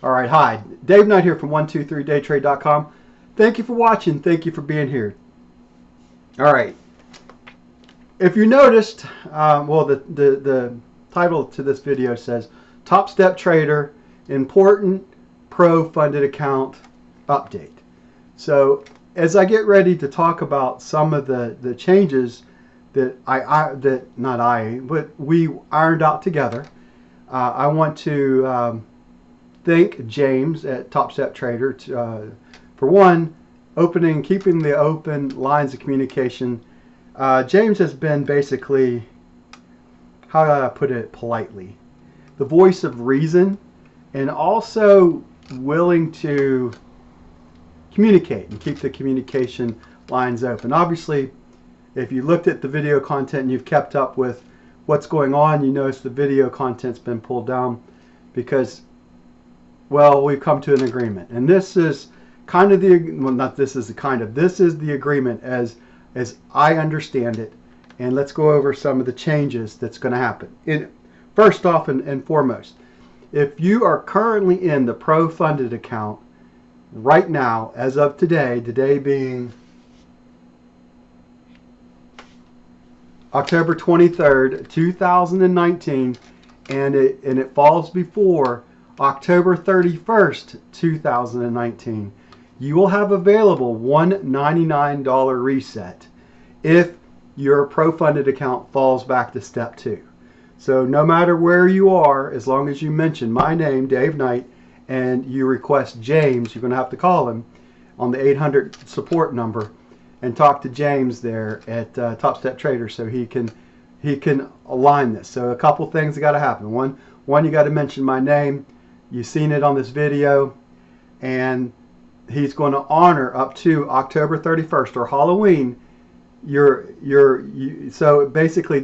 All right, hi. Dave Knight here from 123daytrade.com. Thank you for watching. Thank you for being here. All right. If you noticed, the title to this video says TopStep Trader Important Pro Funded Account Update. So as I get ready to talk about some of the changes that we ironed out together, I want to thank James at TopStep Trader for one, keeping the open lines of communication. James has been basically, how do I put it politely, the voice of reason, and also willing to communicate and keep the communication lines open. Obviously, if you looked at the video content and you've kept up with what's going on, you notice the video content's been pulled down because, well, we've come to an agreement. And this is kind of the, well, not this is the kind of, this is the agreement as I understand it. And let's go over some of the changes that's going to happen. First off and foremost, if you are currently in the Pro Funded account right now, as of today being October 23rd, 2019, and it falls before October 31st, 2019, you will have available $199 reset if your Pro Funded account falls back to step 2. So no matter where you are, as long as you mention my name, Dave Knight, and you request James, you're going to have to call him on the 800 support number and talk to James there at TopStep Trader so he can align this. So a couple things that got to happen. One, you got to mention my name. You've seen it on this video, and he's going to honor up to October 31st or Halloween. So basically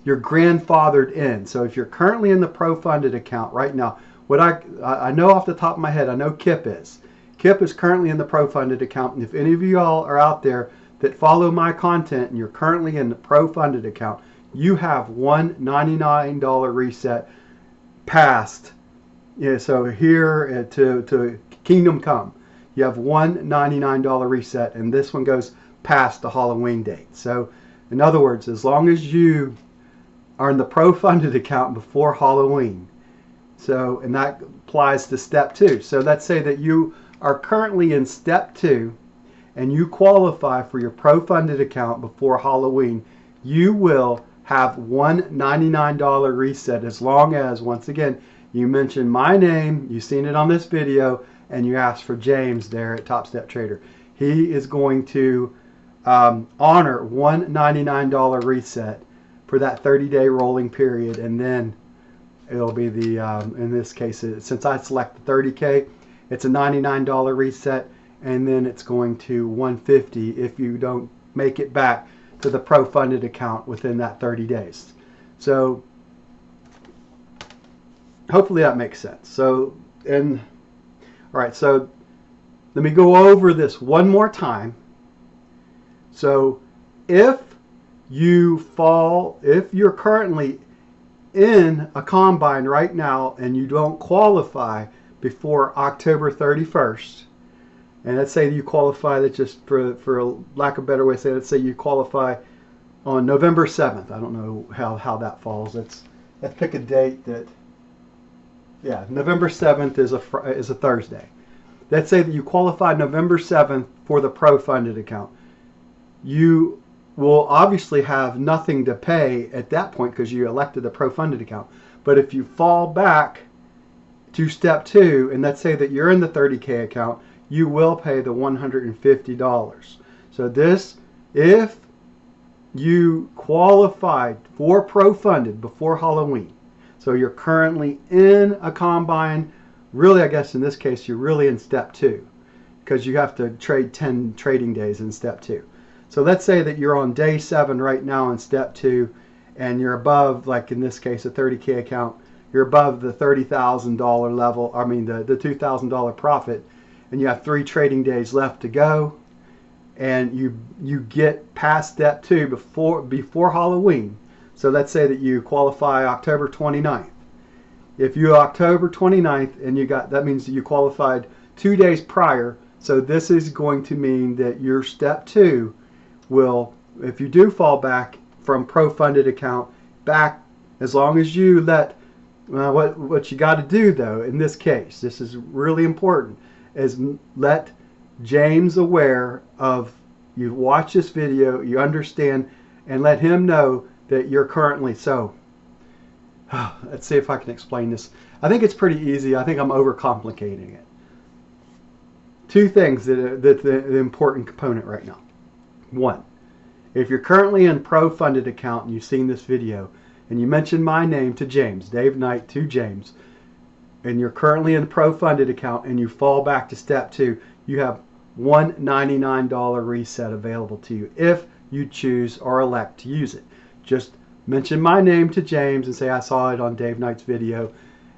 you're grandfathered in. So if you're currently in the Pro Funded account right now, what I know off the top of my head, I know Kip is. Kip is currently in the Pro Funded account, and if any of you all are out there that follow my content and you're currently in the Pro Funded account, you have $199 reset past. Yeah, so here to Kingdom Come, you have $199 reset, and this one goes past the Halloween date. So in other words, as long as you are in the Pro Funded account before Halloween, and that applies to step 2. So let's say that you are currently in step 2 and you qualify for your Pro Funded account before Halloween, you will have $199 reset as long as, once again, you mention my name, you've seen it on this video, and you ask for James there at TopStep Trader. He is going to honor $199 reset for that 30-day rolling period, and then it'll be the, in this case, since I select the 30K, it's a $99 reset, and then it's going to $150 if you don't make it back to the Pro Funded account within that 30 days. So hopefully that makes sense. So, all right, so let me go over this one more time. So if you're currently in a combine right now and you don't qualify before October 31st, and let's say you qualify, that just for lack of a better way to say it, let's say you qualify on November 7th. I don't know how that falls. Let's pick a date that, yeah, November 7th is a Thursday. Let's say that you qualify November 7th for the Pro Funded account. You will obviously have nothing to pay at that point because you elected the Pro Funded account. But if you fall back to step 2, and let's say that you're in the 30K account, you will pay the $150. So this, if you qualified for Pro Funded before Halloween, so you're currently in a combine, really I guess in this case you're really in step 2 because you have to trade 10 trading days in step 2. So let's say that you're on day 7 right now in step 2 and you're above, like in this case a 30K account, you're above the $30,000 level, I mean the $2,000 profit, and you have 3 trading days left to go, and you get past step 2 before Halloween. So let's say that you qualify October 29th. if you October 29th and you got, that means that you qualified 2 days prior. So this is going to mean that your step 2 will, if you do fall back from pro-funded account back, as long as you let, what you got to do though in this case, this is really important, is let James aware of, you watch this video, you understand, and let him know that you're currently, so let's see if I can explain this. I think it's pretty easy. I think I'm overcomplicating it. Two things that are the important component right now. One, if you're currently in pro-funded account and you've seen this video and you mention my name to James, Dave Knight to James, and you're currently in pro-funded account and you fall back to step 2, you have $199 reset available to you if you choose or elect to use it. Just mention my name to James and say I saw it on Dave Knight's video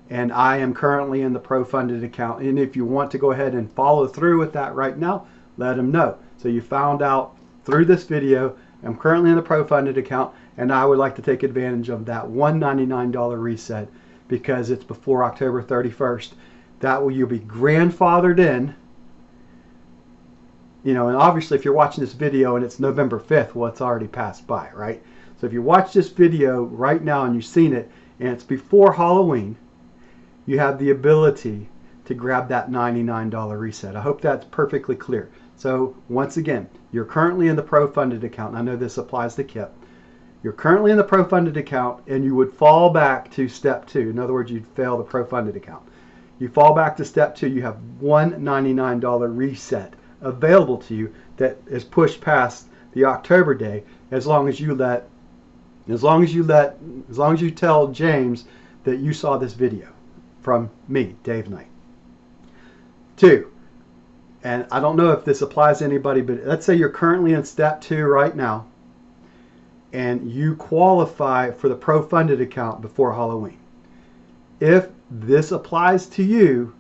and I am currently in the pro-funded account. And if you want to go ahead and follow through with that right now, let him know. So you found out through this video, I'm currently in the pro-funded account and I would like to take advantage of that $199 reset because it's before October 31st. That way you'll be grandfathered in. You know, and obviously if you're watching this video and it's November 5th, well, it's already passed by, right? So if you watch this video right now and you've seen it and it's before Halloween, you have the ability to grab that $99 reset. I hope that's perfectly clear. So once again, you're currently in the pro-funded account, and I know this applies to KIP. You're currently in the pro-funded account and you would fall back to step 2. In other words, you'd fail the pro-funded account. You fall back to step 2, you have $199 reset available to you that is pushed past the October day as long as you tell James that you saw this video from me, Dave Knight. 2, and I don't know if this applies to anybody, but let's say you're currently in step 2 right now and you qualify for the pro-funded account before Halloween. If this applies to you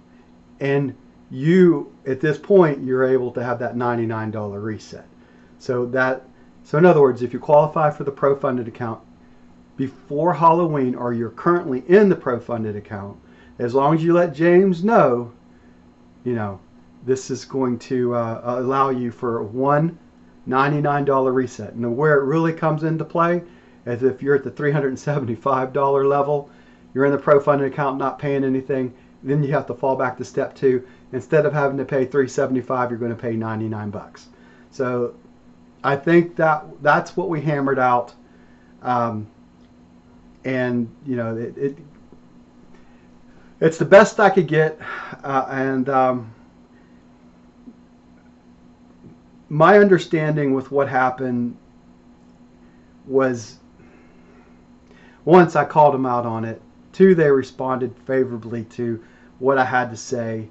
and you, at this point, you're able to have that $99 reset. So in other words, if you qualify for the pro-funded account before Halloween or you're currently in the pro-funded account, as long as you let James know, you know, this is going to allow you for $199 reset. And where it really comes into play is if you're at the $375 level, you're in the pro-funded account not paying anything, then you have to fall back to step 2. Instead of having to pay $375, you're going to pay 99 bucks. So I think that's what we hammered out. And you know, it's the best I could get. My understanding with what happened was, once I called them out on it. 2, they responded favorably to what I had to say.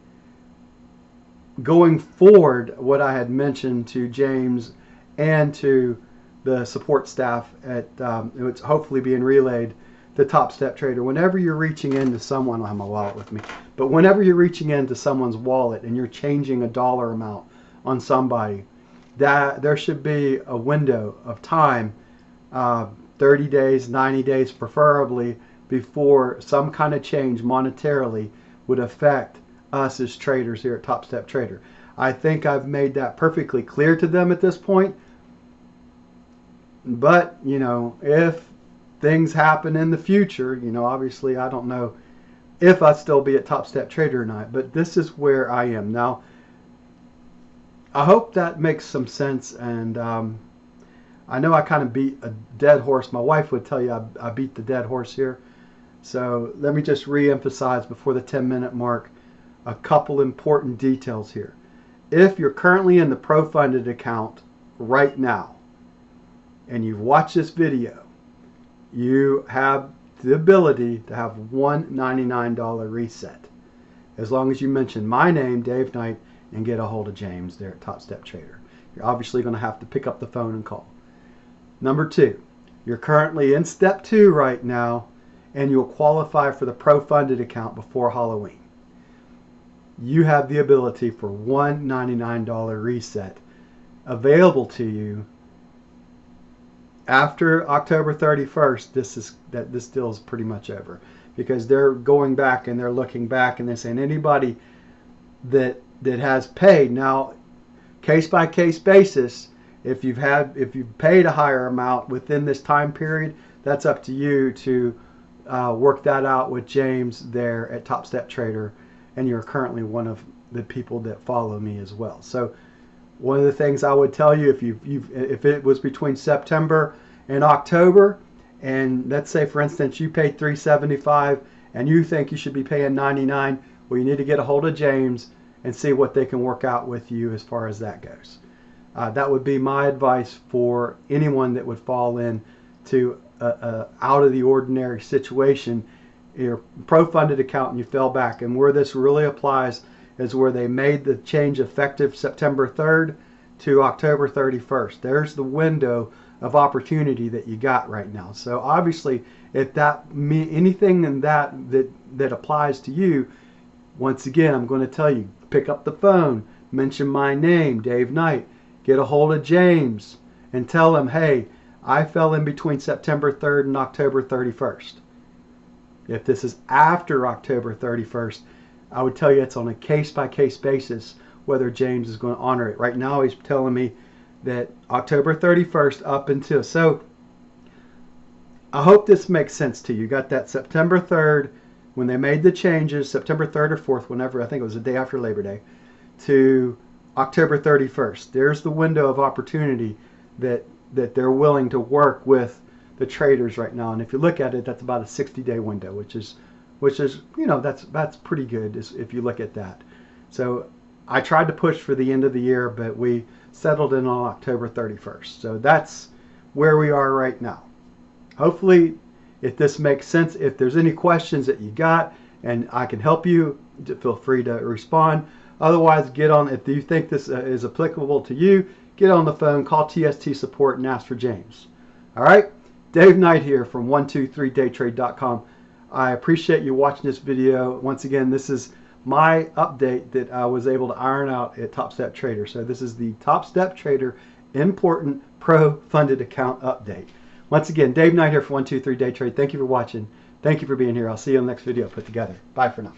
Going forward, what I had mentioned to James and to the support staff at it's hopefully being relayed to TopStep Trader. Whenever you're reaching into someone, I have my wallet with me, but whenever you're reaching into someone's wallet and you're changing a dollar amount on somebody, that there should be a window of time, 30 days, 90 days preferably, before some kind of change monetarily would affect us as traders here at TopStep Trader. I think I've made that perfectly clear to them at this point. But, you know, if things happen in the future, you know, obviously I don't know if I'll still be at TopStep Trader or not, but this is where I am now. I hope that makes some sense, and I know I kind of beat a dead horse. My wife would tell you I beat the dead horse here. So let me just re-emphasize before the 10-minute mark a couple important details here. If you're currently in the pro-funded account right now and you've watched this video, you have the ability to have $199 reset as long as you mention my name, Dave Knight, and get a hold of James there at TopStep Trader. You're obviously going to have to pick up the phone and call. Number 2, you're currently in step 2 right now and you'll qualify for the pro-funded account before Halloween. You have the ability for $199 reset available to you after October 31st. This deal is pretty much over because they're going back and they're looking back and they're saying anybody that has paid now, case by case basis. If you've paid a higher amount within this time period, that's up to you to work that out with James there at TopStep Trader, and you're currently one of the people that follow me as well. So one of the things I would tell you, if it was between September and October, and let's say for instance you paid $375 and you think you should be paying $99, well, you need to get a hold of James and see what they can work out with you as far as that goes. That would be my advice for anyone that would fall into out of the ordinary situation. Your pro-funded account and you fell back, and where this really applies is where they made the change effective September 3rd to October 31st. There's the window of opportunity that you got right now. So obviously, if anything in that applies to you, once again, I'm going to tell you, pick up the phone, mention my name, Dave Knight, get a hold of James, and tell him, hey, I fell in between September 3rd and October 31st. If this is after October 31st, I would tell you it's on a case-by-case basis whether James is going to honor it. Right now, he's telling me that October 31st up until. So I hope this makes sense to you. You got that September 3rd when they made the changes, September 3rd or 4th, whenever, I think it was the day after Labor Day, to October 31st. There's the window of opportunity that they're willing to work with the traders right now. And if you look at it, that's about a 60-day window, which is that's pretty good if you look at that. So I tried to push for the end of the year, but we settled in on October 31st. So that's where we are right now. Hopefully, if this makes sense, if there's any questions that you got and I can help you, feel free to respond. Otherwise, if you think this is applicable to you, get on the phone, call TST Support and ask for James. All right? Dave Knight here from 123daytrade.com. I appreciate you watching this video. Once again, this is my update that I was able to iron out at TopStep Trader. So this is the TopStep Trader Important Pro Funded Account Update. Once again, Dave Knight here for 123 Day Trade. Thank you for watching. Thank you for being here. I'll see you in the next video put together. Bye for now.